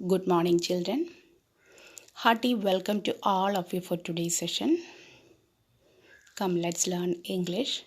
Good morning, children. Hearty welcome to all of you for today's session. Come, let's learn English.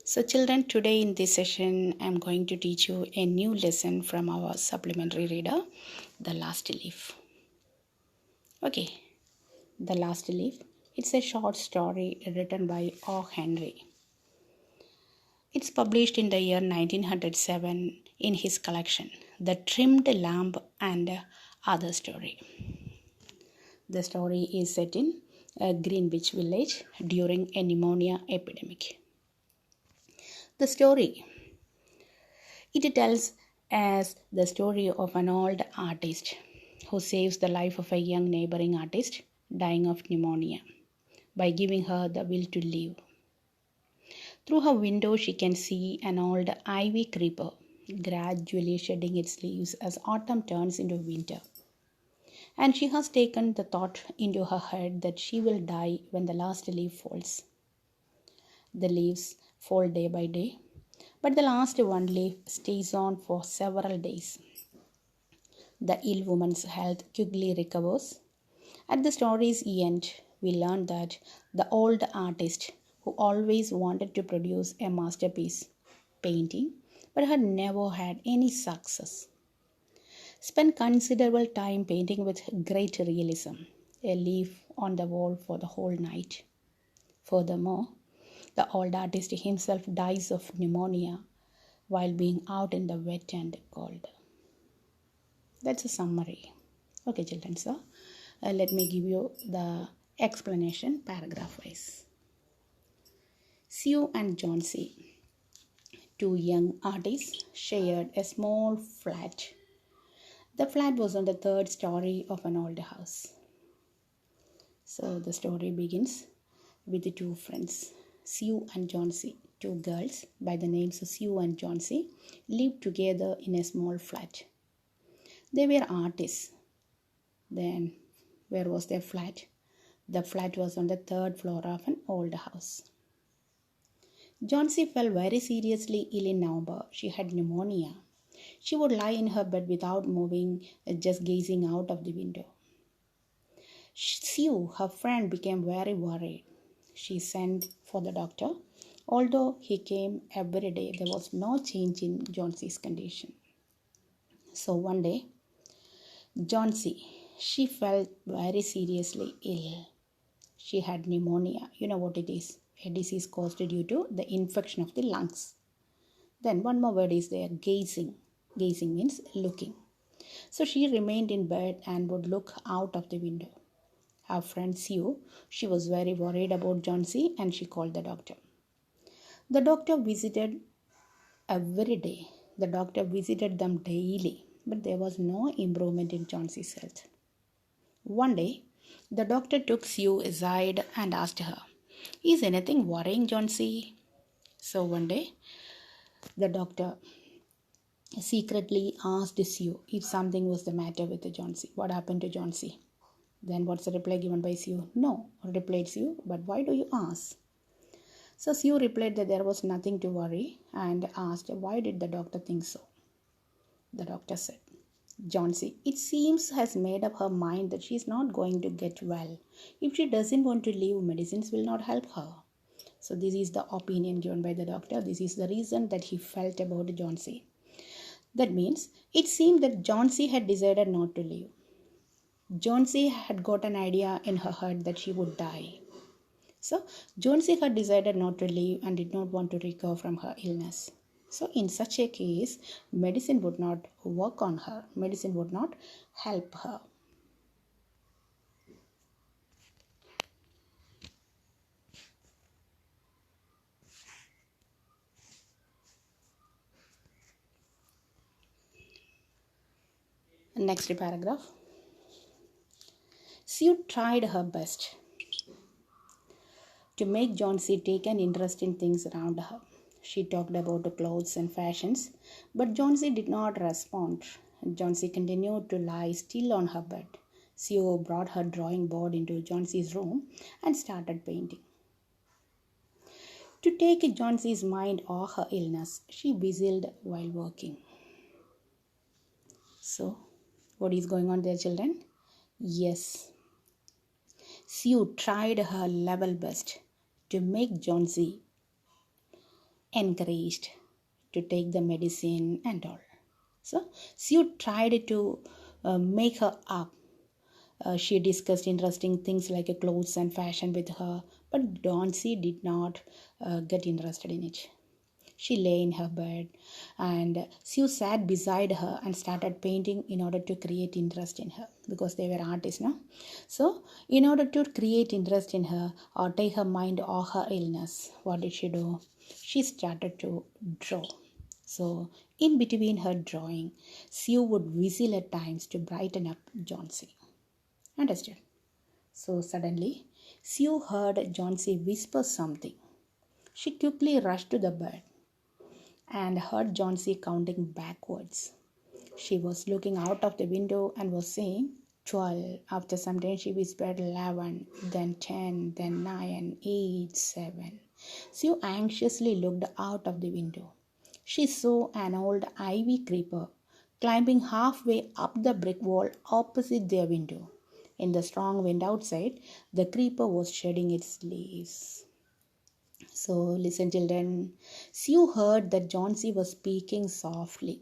So, children, today in this session, I'm going to teach you a new lesson from our supplementary reader, The Last Leaf. Okay, The Last Leaf. It's a short story written by O. Henry. It's published in the year 1907 in his collection, The Trimmed Lamp and Other Story. The story is set in a Greenwich village during a pneumonia epidemic. The story, it tells as the story of an old artist who saves the life of a young neighboring artist dying of pneumonia by giving her the will to live. Through her window, she can see an old ivy creeper gradually shedding its leaves as autumn turns into winter. And she has taken the thought into her head that she will die when the last leaf falls. The leaves fall day by day, but the last one leaf stays on for several days. The ill woman's health quickly recovers. At the story's end, we learn that the old artist, who always wanted to produce a masterpiece painting but had never had any success, spent considerable time painting with great realism a leaf on the wall for the whole night. Furthermore, the old artist himself dies of pneumonia while being out in the wet and cold. That's a summary. Okay, children, so let me give you the explanation paragraph wise. Sue and Johnsy, two young artists, shared a small flat. The flat was on the third story of an old house. So the story begins with the two friends, Sue and Johnsy. Two girls by the names of Sue and Johnsy lived together in a small flat. They were artists. Then, where was their flat? The flat was on the third floor of an old house. Johnsy fell very seriously ill in November. She had pneumonia. She would lie in her bed without moving, just gazing out of the window. Sue, her friend, became very worried. She sent for the doctor. Although he came every day, there was no change in Johnsy's condition. So one day, Johnsy, she felt very seriously ill. She had pneumonia. You know what it is? A disease caused due to the infection of the lungs. Then one more word is there, gazing. Gazing means looking. So she remained in bed and would look out of the window. Her friend Sue, she was very worried about Johnsy and she called the doctor. The doctor visited every day. The doctor visited them daily, but there was no improvement in Johnsy's health. One day, the doctor took Sue aside and asked her, "Is anything worrying Johnsy?" So one day, the doctor secretly asked Sue if something was the matter with the Johnsy. What happened to Johnsy? Then what's the reply given by Sue? "No," replied Sue, "but why do you ask?" So Sue replied that there was nothing to worry and asked, "Why did the doctor think so?" The doctor said, "Johnsy, it seems, has made up her mind that she is not going to get well. If she doesn't want to leave, medicines will not help her." So this is the opinion given by the doctor. This is the reason that he felt about Johnsy. That means it seemed that Johnsy had decided not to leave. Johnsy had got an idea in her head that she would die. So Johnsy had decided not to leave and did not want to recover from her illness. So in such a case, medicine would not work on her. Medicine would not help her. Next paragraph. Sue tried her best to make Johnsy take an interest in things around her. She talked about clothes and fashions, but Johnsy did not respond. Johnsy continued to lie still on her bed. Sue brought her drawing board into Johnsy's room and started painting. To take Johnsy's mind off her illness, she whistled while working. So, What is going on there, children? Yes, Sue tried her level best to make Johnsy encouraged to take the medicine and all. So Sue tried to make her up. She discussed interesting things like clothes and fashion with her, but Johnsy did not get interested in it. She lay in her bed and Sue sat beside her and started painting in order to create interest in her because they were artists, no? So, in order to create interest in her or take her mind off her illness, what did she do? She started to draw. So, in between her drawing, Sue would whistle at times to brighten up Johnsy. Understood? So, suddenly, Sue heard Johnsy whisper something. She quickly rushed to the bed and heard Johnsy counting backwards. She was looking out of the window and was saying 12. After some time, she whispered 11, then 10, then 9, 8, 7. Sue anxiously looked out of the window. She saw an old ivy creeper climbing halfway up the brick wall opposite their window. In the strong wind outside, the creeper was shedding its leaves. So, listen, children. Sue heard that Johnsy was speaking softly.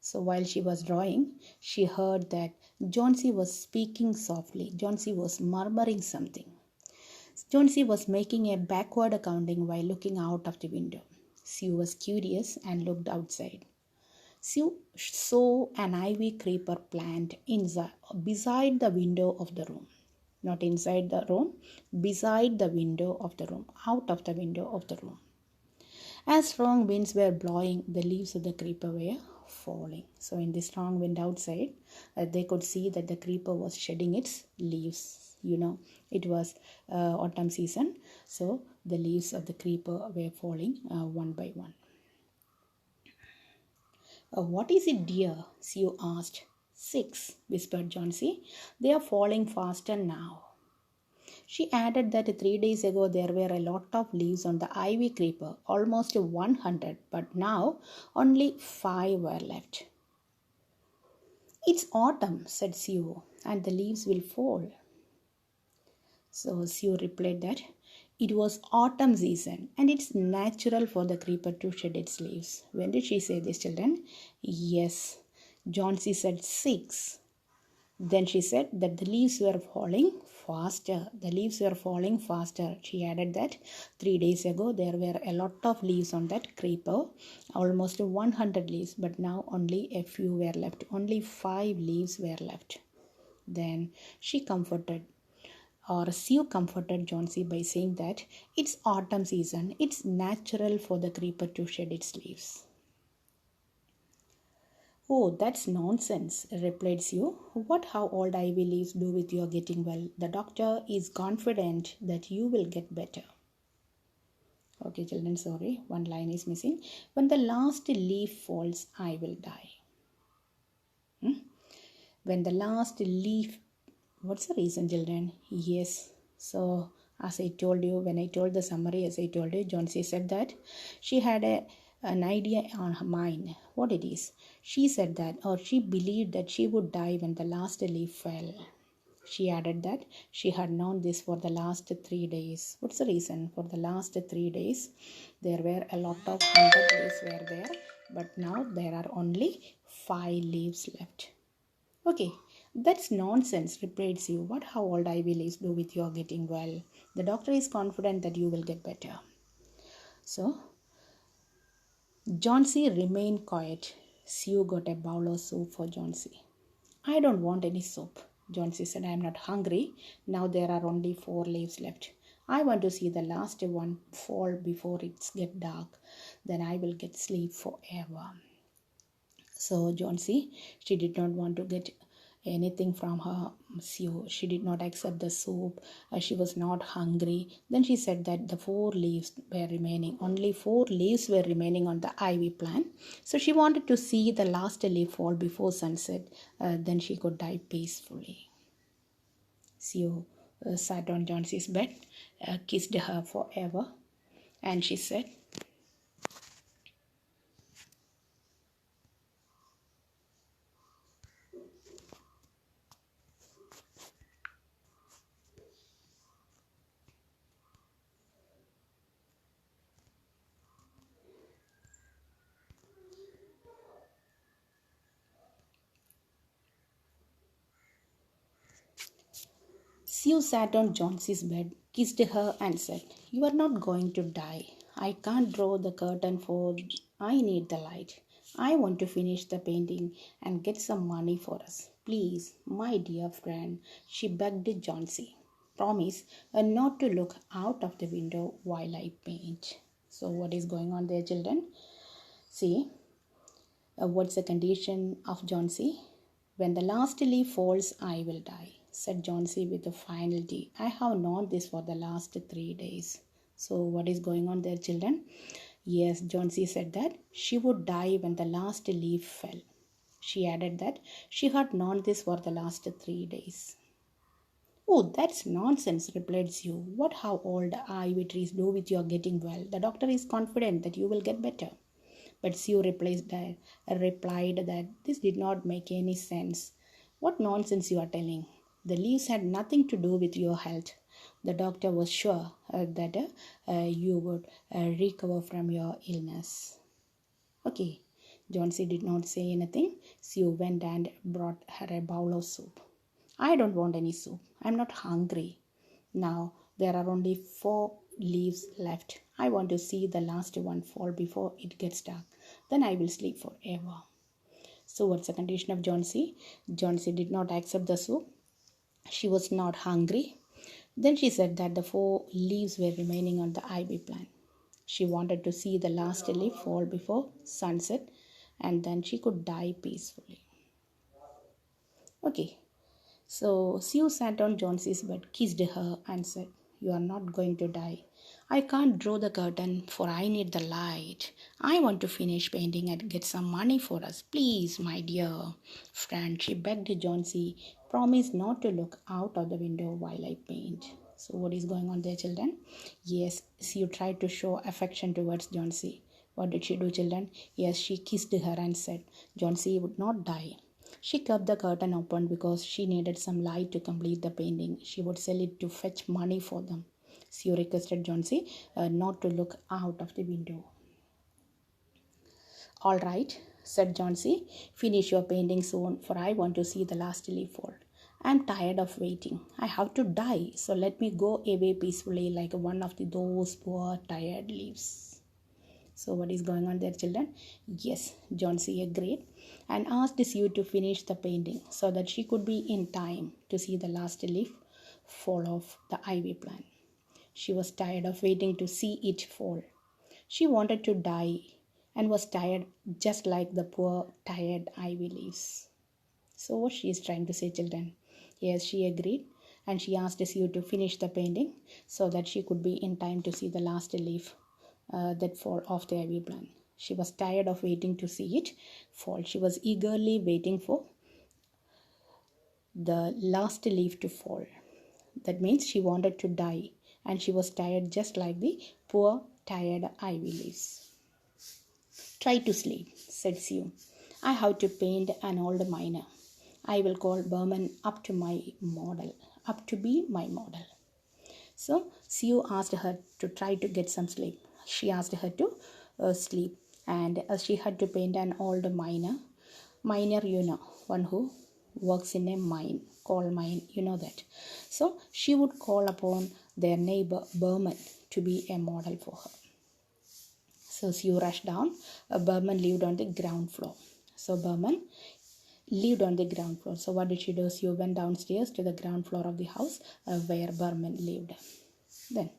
So, while she was drawing, she heard that Johnsy was speaking softly. Johnsy was murmuring something. Johnsy was making a backward accounting while looking out of the window. Sue was curious and looked outside. Sue saw an ivy creeper plant beside the window of the room. Not inside the room, beside the window of the room, out of the window of the room. As strong winds were blowing, the leaves of the creeper were falling. So, in the strong wind outside, they could see that the creeper was shedding its leaves. It was autumn season, so the leaves of the creeper were falling one by one. What is it, dear? Sue asked. 6, whispered Johnsy. They are falling faster now. She added that 3 days ago there were a lot of leaves on the ivy creeper, almost 100, but now only 5 were left. It's autumn, said Sue, and the leaves will fall. So Sue replied that it was autumn season and it's natural for the creeper to shed its leaves. When did she say this, children? Yes, Johnsy said 6. Then she said that the leaves were falling faster. The leaves were falling faster. She added that 3 days ago there were a lot of leaves on that creeper, almost 100 leaves, but now only a few were left. Only 5 leaves were left. Then Sue comforted Johnsy by saying that it's autumn season. It's natural for the creeper to shed its leaves. Oh, that's nonsense, replied Sue. What have old ivy leaves do with your getting well? The doctor is confident that you will get better. Okay, children, sorry, one line is missing. When the last leaf falls, I will die. When the last leaf, what's the reason, children? Yes, so as I told you, when I told the summary, as I told you, Johnsy said that she had an idea on her mind what it is. She said that, or she believed that she would die when the last leaf fell. She added that she had known this for the last 3 days. What's the reason? For the last 3 days, there were a lot of 100 leaves were there, but now there are only 5 leaves left. Okay, that's nonsense, replied Sue. What have old ivy leaves do with your getting well? The doctor is confident that you will get better. So, Johnsy remained quiet. Sue got a bowl of soup for Johnsy. I don't want any soup, Johnsy said. I am not hungry. Now there are only 4 leaves left. I want to see the last one fall before it gets dark. Then I will get sleep forever. So Johnsy, she did not want to get anything from her Sue. She did not accept the soup. She was not hungry. Then she said that the 4 leaves were remaining. Only 4 leaves were remaining on the ivy plant. So she wanted to see the last leaf fall before sunset. Then she could die peacefully. Sue sat on Johnsy's bed, kissed her forever, and she said, Sue sat on Johnsie's bed, kissed her, and said, "You are not going to die. I can't draw the curtain for I need the light. I want to finish the painting and get some money for us. Please, my dear friend," she begged Johnsie. "Promise not to look out of the window while I paint." So, what is going on there, children? See, what's the condition of Johnsie? "When the last leaf falls, I will die," said Johnsie with a final D. "I have known this for the last 3 days." So, what is going on there, children? Yes, Johnsie said that she would die when the last leaf fell. She added that she had known this for the last 3 days. "Oh, that's nonsense," replied Sue. "What have old ivy trees do with your getting well? The doctor is confident that you will get better." But Sue replied that this did not make any sense. "What nonsense you are telling. The leaves had nothing to do with your health. The doctor was sure that you would recover from your illness." Okay, Johnsie did not say anything. Sue went and brought her a bowl of soup. "I don't want any soup. I'm not hungry. Now there are only 4 leaves left. I want to see the last one fall before it gets dark. Then I will sleep forever." So, what's the condition of Johnsie? Johnsie did not accept the soup. She was not hungry. Then she said that the 4 leaves were remaining on the ivy plant. She wanted to see the last leaf fall before sunset, and then she could die peacefully. Okay, so Sue sat on Johnsie's bed, kissed her, and said, "You are not going to die. I can't draw the curtain, for I need the light. I want to finish painting and get some money for us. Please, my dear friend," she begged Johnsie, "promise not to look out of the window while I paint." So, what is going on there, children? Yes, Sue tried to show affection towards Johnsie. What did she do, children? Yes, she kissed her and said Johnsie would not die. She kept the curtain open because she needed some light to complete the painting. She would sell it to fetch money for them. Sue requested Johnsie not to look out of the window. "All right," said Johnsie. "Finish your painting soon, for I want to see the last leaf fall. I'm tired of waiting. I have to die, so let me go away peacefully like one of those poor tired leaves." So, what is going on there, children? Yes, Johnsie agreed and asked Sue to finish the painting so that she could be in time to see the last leaf fall off the ivy plant. She was tired of waiting to see it fall. She wanted to die and was tired just like the poor tired ivy leaves. So, what she is trying to say, children? Yes, she agreed and she asked Sue to finish the painting so that she could be in time to see the last leaf that fall off the ivy plant. She was tired of waiting to see it fall. She was eagerly waiting for the last leaf to fall. That means she wanted to die and she was tired just like the poor tired ivy leaves. "Try to sleep," said Sue. "I have to paint an old miner. I will call Berman up to be my model." So Sue asked her to try to get some sleep. She asked her to sleep, and she had to paint an old miner. Miner, one who works in a coal mine, that. So she would call upon their neighbor Berman to be a model for her. So Sue rushed down. Berman lived on the ground floor. So Berman lived on the ground floor. So what did she do? Sue went downstairs to the ground floor of the house where Berman lived. Then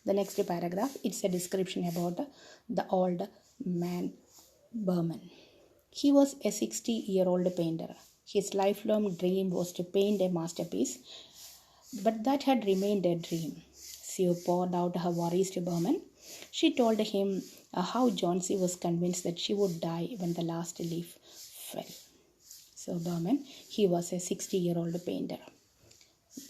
the next paragraph, it's a description about the old man Berman. He was a 60-year-old painter. His lifelong dream was to paint a masterpiece, but that had remained a dream. Sue poured out her worries to Berman. She told him how Johnsie was convinced that she would die when the last leaf fell. So Berman, he was a 60-year-old painter.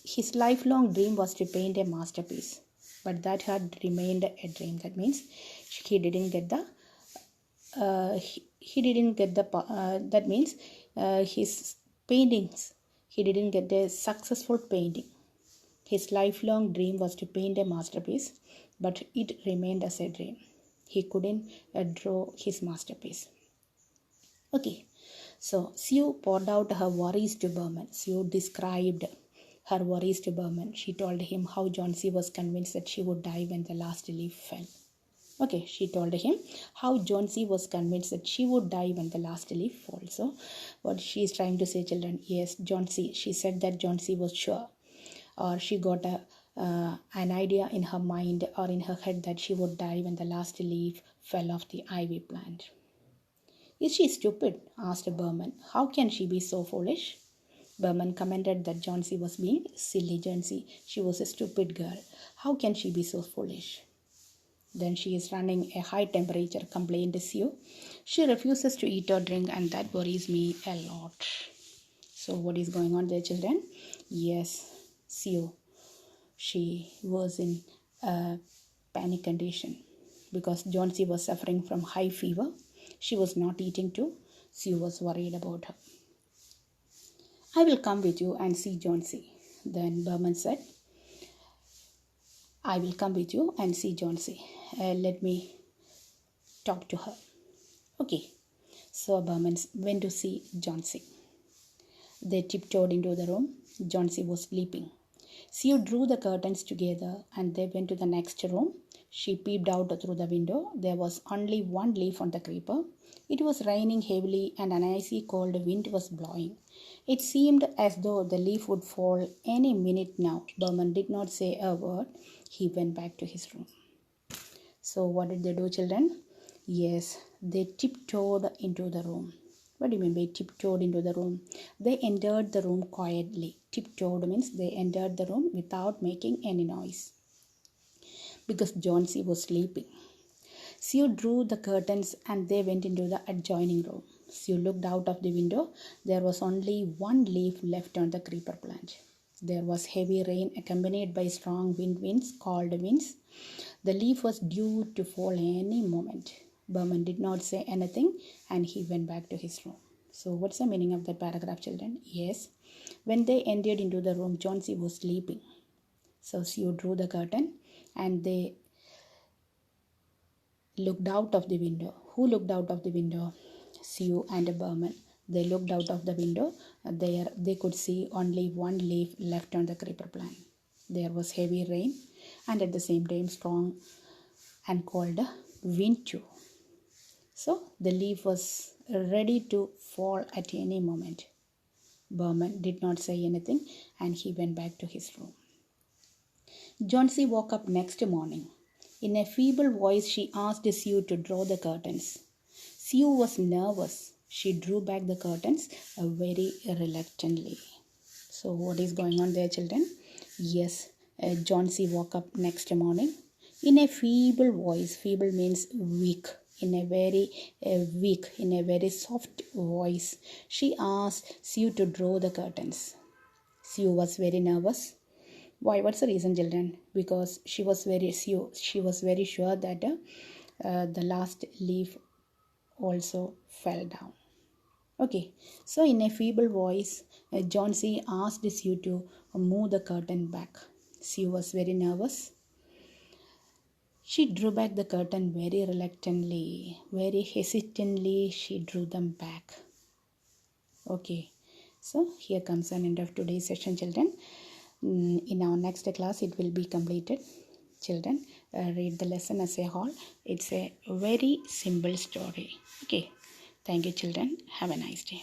His lifelong dream was to paint a masterpiece, but that had remained a dream. That means he didn't get the that means his paintings, he didn't get a successful painting. His lifelong dream was to paint a masterpiece, but it remained as a dream. He couldn't draw his masterpiece. Okay, so Sue poured out her worries to Berman. Sue described her worries to Berman. She told him how Johnsy was convinced that she would die when the last leaf fell. Okay, she told him how Johnsy was convinced that she would die when the last leaf falls. So, what she is trying to say, children, yes, Johnsy, she said that Johnsy was sure, or she got an idea in her mind or in her head that she would die when the last leaf fell off the ivy plant. Is she stupid? Asked Berman. How can she be so foolish? Berman commented that Johnsy was being silly. Johnsy, she was a stupid girl. How can she be so foolish? Then she is running a high temperature, complained Sue. She refuses to eat or drink, and that worries me a lot. So what is going on there, children? Yes, Sue, she was in a panic condition because Johnsy was suffering from high fever. She was not eating too. Sue was worried about her. I will come with you and see Johnsy. Then Berman said, I will come with you and see Johnsy. Let me talk to her. Okay. So Berman went to see Johnsy. They tiptoed into the room. Johnsy was sleeping. Sue drew the curtains together and they went to the next room. She peeped out through the window. There was only one leaf on the creeper. It was raining heavily and an icy cold wind was blowing. It seemed as though the leaf would fall any minute now. Berman did not say a word. He went back to his room. So what did they do, children? Yes, they tiptoed into the room. What do you mean by tiptoed into the room? They entered the room quietly. Tiptoed means they entered the room without making any noise, because Johnsy was sleeping. Sue drew the curtains and they went into the adjoining room. Sue looked out of the window. There was only one leaf left on the creeper plant. There was heavy rain accompanied by strong winds called winds. The leaf was due to fall any moment. Berman did not say anything and he went back to his room. So what's the meaning of that paragraph, children? Yes, when they entered into the room, Johnsy was sleeping. So Sue drew the curtain and they looked out of the window. Who looked out of the window? Sue and Berman. They looked out of the window. There they could see only one leaf left on the creeper plant. There was heavy rain and at the same time strong and cold wind too. So the leaf was ready to fall at any moment. Berman did not say anything and he went back to his room. Johnsy woke up next morning. In a feeble voice, she asked Sue to draw the curtains. Sue was nervous. She drew back the curtains very reluctantly. So what is going on there, children? Yes, Johnsy woke up next morning. In a feeble voice, feeble means weak. In a very soft voice, she asked Sue to draw the curtains. Sue was very nervous. Why? What's the reason, children? Because she was very sure that the last leaf also fell down. Okay, so in a feeble voice, Johnsy asked Sue to move the curtain back. Sue was very nervous. She drew back the curtain very reluctantly, very hesitantly. She drew them back. Okay, so here comes an end of today's session, children. In our next class, it will be completed. Children, read the lesson as a whole. It's a very simple story. Okay, thank you, children. Have a nice day.